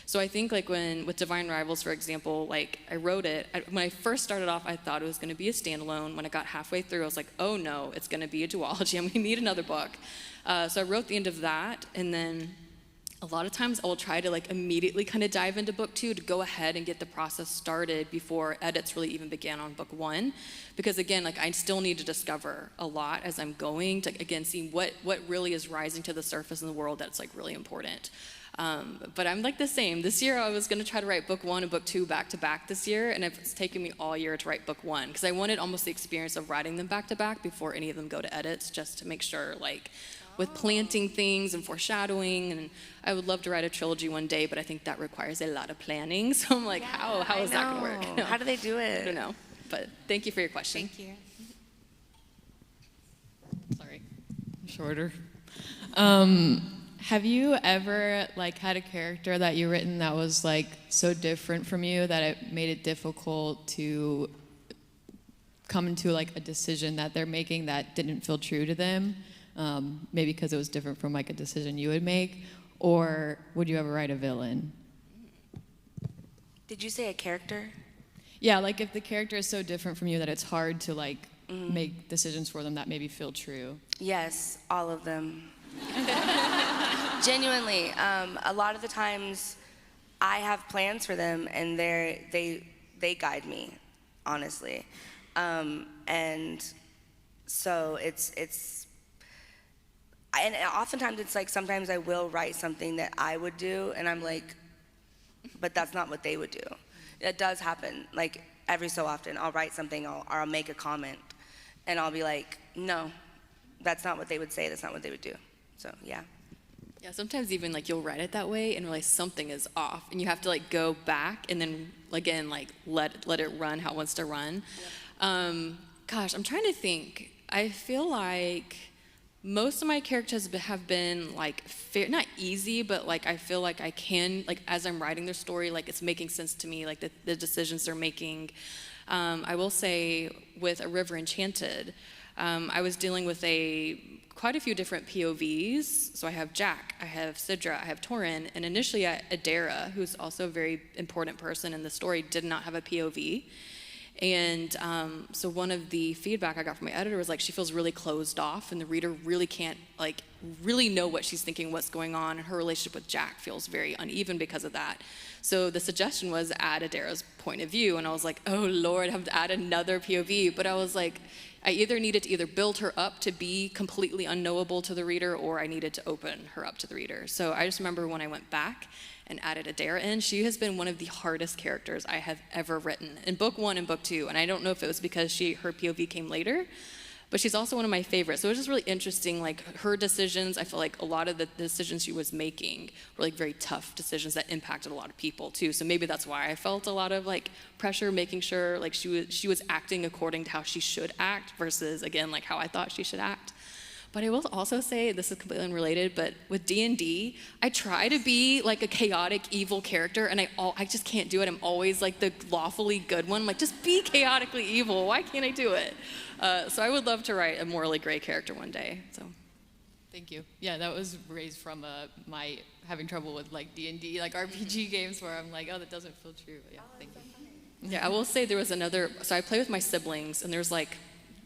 So I think like with Divine Rivals, for example, like I wrote it, when I first started off, I thought it was gonna be a standalone. When I got halfway through, I was like, oh no, it's gonna be a duology. I'm gonna need another book. So I wrote the end of that, and then a lot of times I will try to like immediately kind of dive into book 2 to go ahead and get the process started before edits really even began on book 1. Because again, like I still need to discover a lot as I'm going to, again, see what really is rising to the surface in the world that's like really important. But I'm like the same. This year I was gonna try to write book 1 and book 2 back to back this year, and it's taken me all year to write book 1 because I wanted almost the experience of writing them back to back before any of them go to edits, just to make sure like with planting things and foreshadowing. And I would love to write a trilogy one day, but I think that requires a lot of planning. So I'm like, how is that gonna work? No. How do they do it? I don't know. But thank you for your question. Thank you. Sorry, shorter. Have you ever like had a character that you written that was like so different from you that it made it difficult to come into like a decision that they're making that didn't feel true to them? Maybe because it was different from like a decision you would make, or would you ever write a villain? Did you say a character? Yeah, like if the character is so different from you that it's hard to like make decisions for them that maybe feel true. Yes, all of them. Genuinely, a lot of the times I have plans for them, and they guide me, honestly, and so and oftentimes it's like sometimes I will write something that I would do, and I'm like, but that's not what they would do. It does happen, like every so often. I'll write something, or I'll make a comment, and I'll be like, no, that's not what they would say. That's not what they would do. So yeah. Yeah, sometimes even like you'll write it that way and realize something is off, and you have to like go back and then again like let it run how it wants to run. Yep. Gosh, I'm trying to think. I feel like most of my characters have been like not easy, but like I feel like I can, like as I'm writing their story, like it's making sense to me, like the decisions they're making. I will say with A River Enchanted, I was dealing with quite a few different POVs. So I have Jack, I have Sidra, I have Torin, and initially Adara, who's also a very important person in the story, did not have a POV. And so one of the feedback I got from my editor was like, she feels really closed off, and the reader really can't really know what she's thinking, what's going on, and her relationship with Jack feels very uneven because of that. So the suggestion was add Adara's point of view, and I was like, oh Lord, I have to add another POV. But I was like, I needed to build her up to be completely unknowable to the reader, or I needed to open her up to the reader. So I just remember when I went back and added Adara in, she has been one of the hardest characters I have ever written in book 1 and book 2. And I don't know if it was because her POV came later, but she's also one of my favorites. So it was just really interesting, like her decisions. I feel like a lot of the decisions she was making were like very tough decisions that impacted a lot of people too. So maybe that's why I felt a lot of like pressure, making sure like she was acting according to how she should act versus, again, like how I thought she should act. But I will also say, this is completely unrelated, but with D&D, I try to be like a chaotic, evil character, and I just can't do it. I'm always like the lawfully good one. I'm like, just be chaotically evil. Why can't I do it? So I would love to write a morally gray character one day. So, Thank you. Yeah, that was raised from my having trouble with like D&D, like RPG games, where I'm like, oh, that doesn't feel true. But yeah, thank you. Yeah, I will say there was so I play with my siblings, and there's like,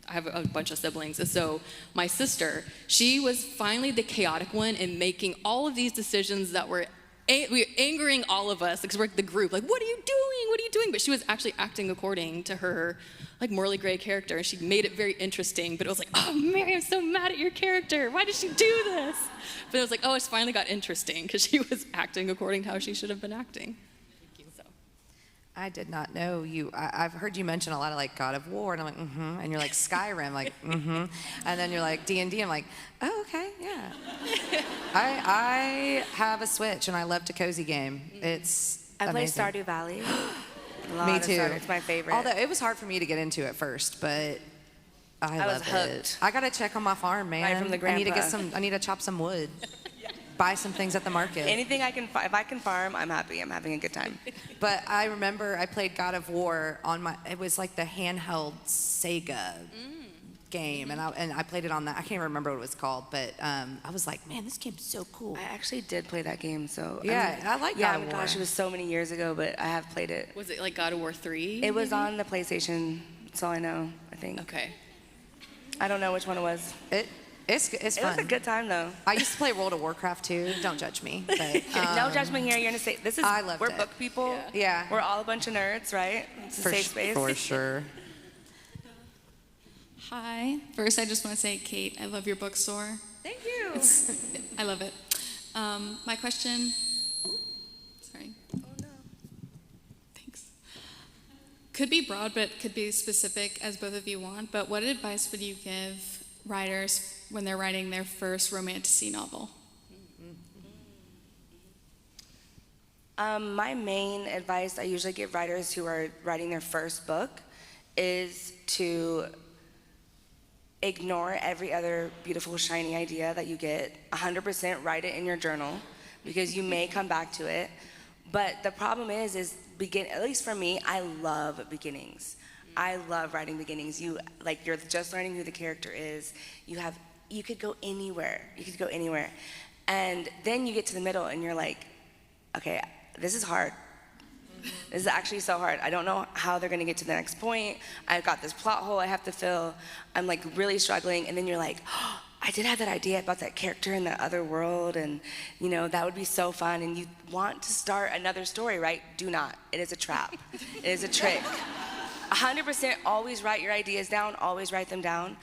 I have a bunch of siblings, and so my sister, she was finally the chaotic one in making all of these decisions that were angering all of us, because we're the group, like, what are you doing? What are you doing? But she was actually acting according to her, like, morally gray character, and she made it very interesting, but it was like, oh, Mary, I'm so mad at your character. Why did she do this? But it was like, oh, it finally got interesting, because she was acting according to how she should have been acting. I did not know you. I've heard you mention a lot of like God of War, and I'm like, mm-hmm. And you're like Skyrim, like, mm-hmm. And then you're like D&D. I'm like, oh, okay, yeah. I have a Switch, and I love to cozy game. It's I play amazing. Stardew Valley. Me too. It's my favorite. Although it was hard for me to get into at first, but I was love hooked. it. I gotta check on my farm, man. Right from the I need to grandpa. I need to chop some wood. Buy some things at the market. Anything I can, if I can farm, I'm happy. I'm having a good time. But I remember I played God of War it was like the handheld Sega game, and I played it on that. I can't remember what it was called, but I was like, man, this game's so cool. I actually did play that game, so yeah, I like God of War. Gosh, it was so many years ago, but I have played it. Was it like God of War 3? It was on the PlayStation. That's all I know. I think. Okay. I don't know which one it was. It's It was fun. a good time though. I used to play World of Warcraft too. Don't judge me. But, No judgment here. You're gonna say this is. I loved we're it. book people. Yeah. We're all a bunch of nerds, right? It's a safe space. For sure. Hi. First, I just want to say, Kate, I love your bookstore. Thank you. I love it. My question. Sorry. Oh no. Thanks. Could be broad, but could be specific, as both of you want. But what advice would you give writers when they're writing their first romantasy novel? My main advice I usually give writers who are writing their first book is to ignore every other beautiful, shiny idea that you get. 100% write it in your journal, because you may come back to it. But the problem is at least for me, I love beginnings. I love writing beginnings. You're just learning who the character is. You could go anywhere. And then you get to the middle and you're like, okay, this is hard. This is actually so hard. I don't know how they're gonna get to the next point. I've got this plot hole I have to fill. I'm like really struggling. And then you're like, oh, I did have that idea about that character in that other world, and that would be so fun. And you want to start another story, right? Do not. It is a trap. It is a trick. 100% always write your ideas down, always write them down.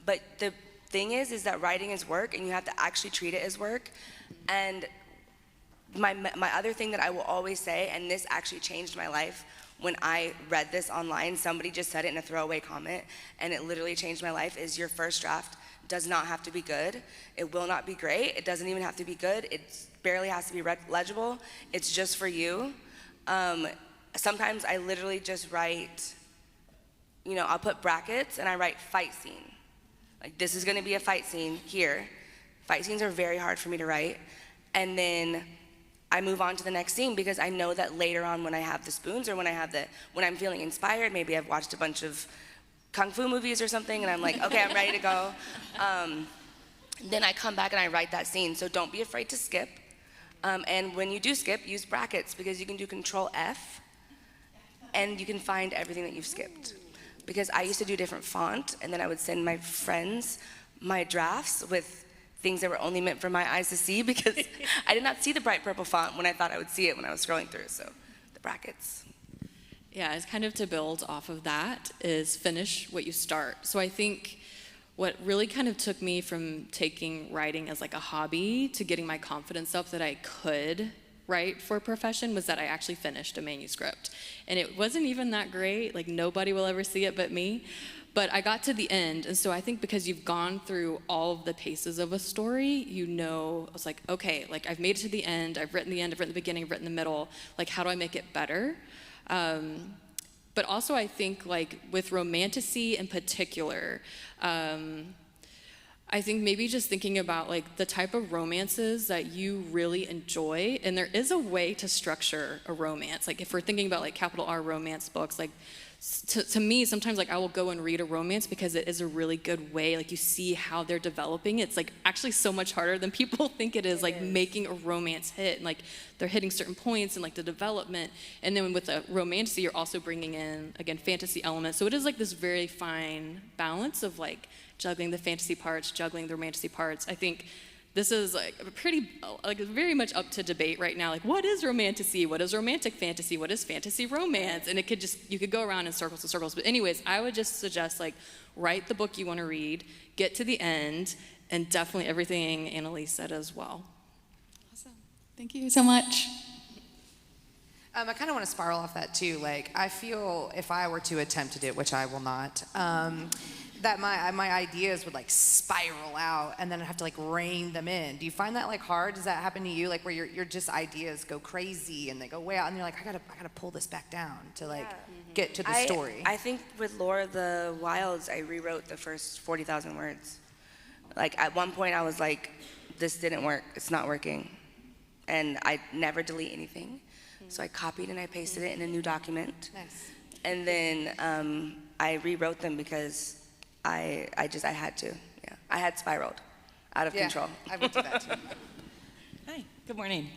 But the thing is that writing is work, and you have to actually treat it as work. And my other thing that I will always say, and this actually changed my life, when I read this online, somebody just said it in a throwaway comment, and it literally changed my life, is your first draft does not have to be good. It will not be great. It doesn't even have to be good. It barely has to be legible. It's just for you. Sometimes I literally just write, I'll put brackets and I write fight scene. Like, this is gonna be a fight scene here. Fight scenes are very hard for me to write. And then I move on to the next scene, because I know that later on when I have the spoons, or when I'm feeling inspired, maybe I've watched a bunch of kung fu movies or something, and I'm like, okay, I'm ready to go. Then I come back and I write that scene. So don't be afraid to skip. And when you do skip, use brackets, because you can do Control F, and you can find everything that you've skipped. Because I used to do different font, and then I would send my friends my drafts with things that were only meant for my eyes to see, because I did not see the bright purple font when I thought I would see it when I was scrolling through. So the brackets. Yeah, it's kind of to build off of that is finish what you start. So I think what really kind of took me from taking writing as like a hobby to getting my confidence up that I could write for a profession was that I actually finished a manuscript. And it wasn't even that great, like nobody will ever see it but me. But I got to the end, and so I think because you've gone through all of the paces of a story, you know, I was like, okay, like I've made it to the end, I've written the end, I've written the beginning, I've written the middle, like how do I make it better? But also I think like with Romantasy in particular, I think maybe just thinking about like the type of romances that you really enjoy, and there is a way to structure a romance. Like if we're thinking about like capital R romance books, like to me, sometimes like I will go and read a romance because it is a really good way, like you see how they're developing. It's like actually so much harder than people think it is, like making a romance hit. And like they're hitting certain points and like the development. And then with a Romantasy, you're also bringing in, again, fantasy elements. So it is like this very fine balance of like juggling the fantasy parts, juggling the Romantasy parts. I think this is like a pretty, like very much up to debate right now. Like, what is Romantasy? What is romantic fantasy? What is fantasy romance? And it could just, you could go around in circles and circles. But anyways, I would just suggest like, write the book you want to read, get to the end, and definitely everything Analeigh said as well. Awesome. Thank you so much. I kind of want to spiral off that too. Like, I feel if I were to attempt to do it, which I will not, that my ideas would like spiral out, and then I'd have to like rein them in. Do you find that like hard? Does that happen to you? Like where your just ideas go crazy and they go way out, and you're like, I gotta pull this back down to like get to the story. I think with Lore of the Wilds, I rewrote the first 40,000 words. Like at one point, I was like, this didn't work. It's not working, and I never delete anything. So I copied and I pasted it in a new document. Nice. And then I rewrote them because I had to. Yeah, I had spiraled out of control. I would do that too. Hi, good morning.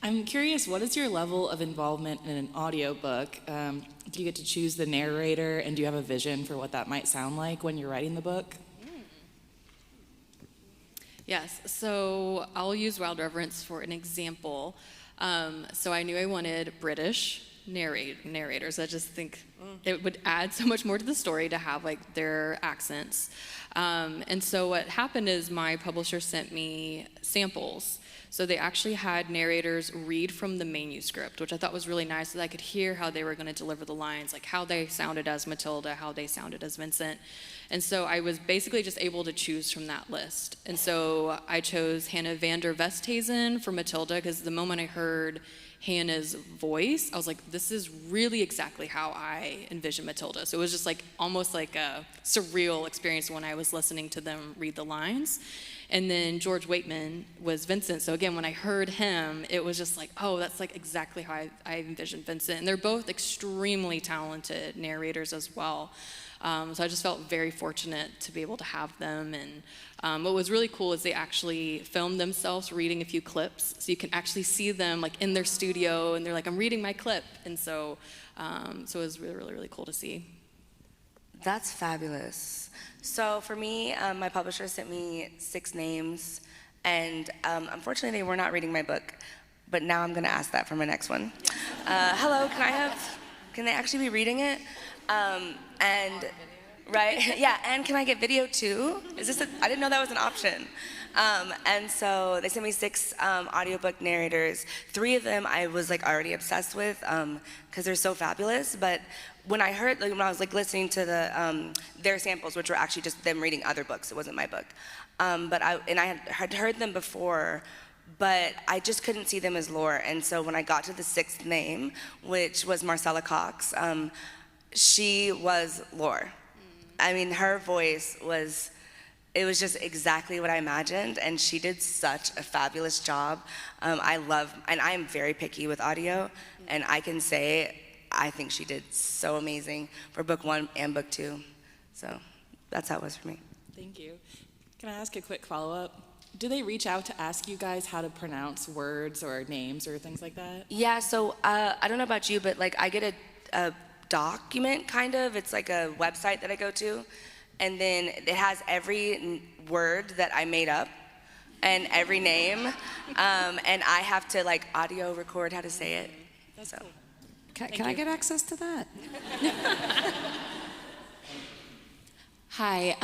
I'm curious, what is your level of involvement in an audiobook? Do you get to choose the narrator, and do you have a vision for what that might sound like when you're writing the book? Yes, so I'll use Wild Reverence for an example. So I knew I wanted British narrators. I just think it would add so much more to the story to have like their accents. And so what happened is my publisher sent me samples. So they actually had narrators read from the manuscript, which I thought was really nice, so that I could hear how they were going to deliver the lines, like how they sounded as Matilda, how they sounded as Vincent. And so I was basically just able to choose from that list. And so I chose Hannah van der Westhuizen for Matilda, because the moment I heard Hannah's voice, I was like, this is really exactly how I envision Matilda. So it was just like almost like a surreal experience when I was listening to them read the lines. And then George Waitman was Vincent. So again, when I heard him, it was just like, oh, that's like exactly how I envisioned Vincent. And they're both extremely talented narrators as well. So I just felt very fortunate to be able to have them. And what was really cool is they actually filmed themselves reading a few clips. So you can actually see them like in their studio, and they're like, I'm reading my clip. And so it was really, really, really cool to see. That's fabulous. So for me, my publisher sent me 6 names, and unfortunately they were not reading my book, but now I'm gonna ask that for my next one. Hello, can they actually be reading it? And, right, yeah, and can I get video too? I didn't know that was an option. And so they sent me 6 audiobook narrators. 3 of them I was like already obsessed with because they're so fabulous. But when I heard, like, when I was like listening to their samples, which were actually just them reading other books, it wasn't my book. But I had heard them before, but I just couldn't see them as Lore. And so when I got to the 6th name, which was Marcella Cox, she was Lore. I mean, her voice was. It was just exactly what I imagined, and she did such a fabulous job. And I am very picky with audio, and I can say I think she did so amazing for book 1 and book 2. So that's how it was for me. Thank you. Can I ask a quick follow-up? Do they reach out to ask you guys how to pronounce words or names or things like that? Yeah, so I don't know about you, but like I get a document kind of. It's like a website that I go to, and then it has every word that I made up and every name, and I have to like audio record how to say it. That's So. cool. Can I get access to that? Hi.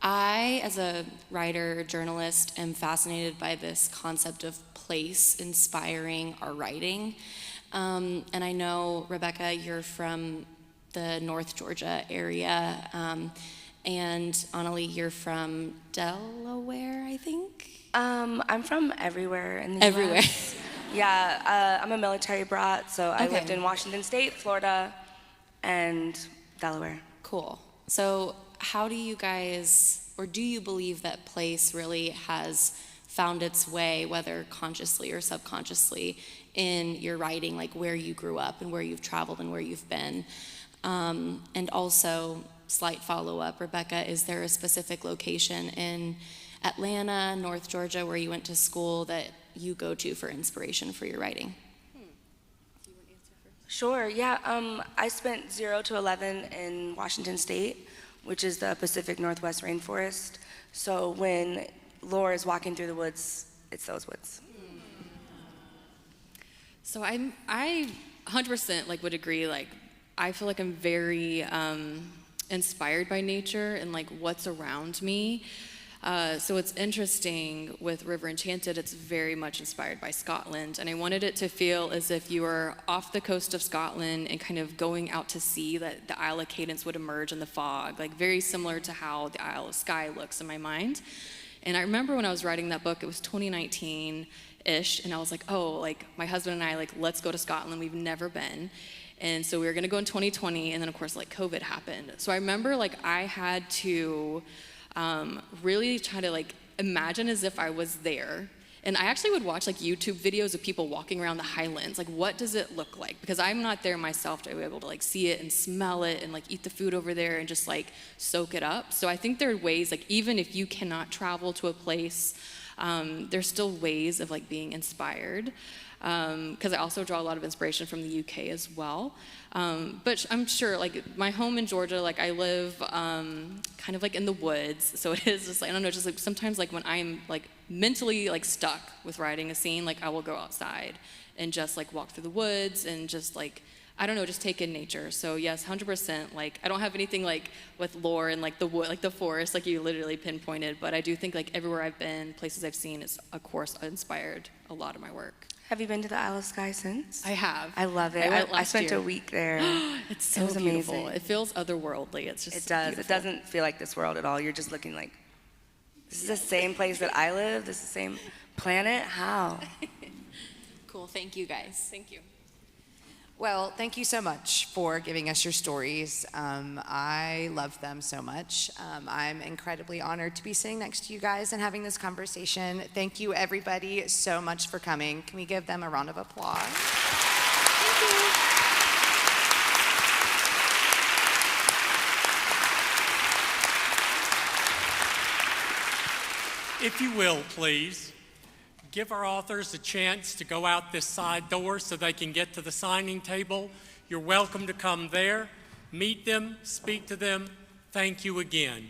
I, as a writer, journalist, am fascinated by this concept of place inspiring our writing. And I know, Rebecca, you're from the North Georgia area, and Analeigh, you're from Delaware, I think? I'm from everywhere in the Everywhere. US. Yeah, I'm a military brat, so I Okay. lived in Washington State, Florida, and Delaware. Cool. So how do you guys, or do you believe that place really has found its way, whether consciously or subconsciously, in your writing, like where you grew up and where you've traveled and where you've been? And also, slight follow-up, Rebecca, is there a specific location in Atlanta, North Georgia, where you went to school that you go to for inspiration for your writing? Sure, yeah. I spent 0 to 11 in Washington State, which is the Pacific Northwest rainforest. So when Laura is walking through the woods, it's those woods. So I 100% like would agree. Like I feel like I'm very inspired by nature and like what's around me. So it's interesting with River Enchanted, it's very much inspired by Scotland. And I wanted it to feel as if you were off the coast of Scotland and kind of going out to sea, that the Isle of Cadence would emerge in the fog, like very similar to how the Isle of Skye looks in my mind. And I remember when I was writing that book, it was 2019-ish, and I was like, oh, like my husband and I, like, let's go to Scotland. We've never been. And so we were gonna go in 2020, and then of course like COVID happened. So I remember like I had to really try to like imagine as if I was there. And I actually would watch like YouTube videos of people walking around the Highlands. Like, what does it look like? Because I'm not there myself to be able to like see it and smell it and like eat the food over there and just like soak it up. So I think there are ways, like even if you cannot travel to a place, there's still ways of like being inspired. Because I also draw a lot of inspiration from the UK as well. But I'm sure, like, my home in Georgia, like, I live kind of, like, in the woods. So it is just, like, I don't know, just, like, sometimes, like, when I'm, like, mentally, like, stuck with writing a scene, like, I will go outside and just, like, walk through the woods and just, like, I don't know, just take in nature. So, yes, 100%, like, I don't have anything, like, with lore and, like, the wood, like, the forest, like you literally pinpointed. But I do think, like, everywhere I've been, places I've seen, it's, of course, inspired a lot of my work. Have you been to the Isle of Skye since? I have. I love it. I went I last spent year. a week there. It's so It was beautiful. amazing. It feels otherworldly. It's just It does. beautiful. It doesn't feel like this world at all. You're just looking like, this is the same place that I live? This is the same planet? How? Cool, thank you guys. Thank you. Well, thank you so much for giving us your stories. I love them so much. I'm incredibly honored to be sitting next to you guys and having this conversation. Thank you, everybody, so much for coming. Can we give them a round of applause? Thank you. If you will, please, give our authors a chance to go out this side door so they can get to the signing table. You're welcome to come there, meet them, speak to them. Thank you again.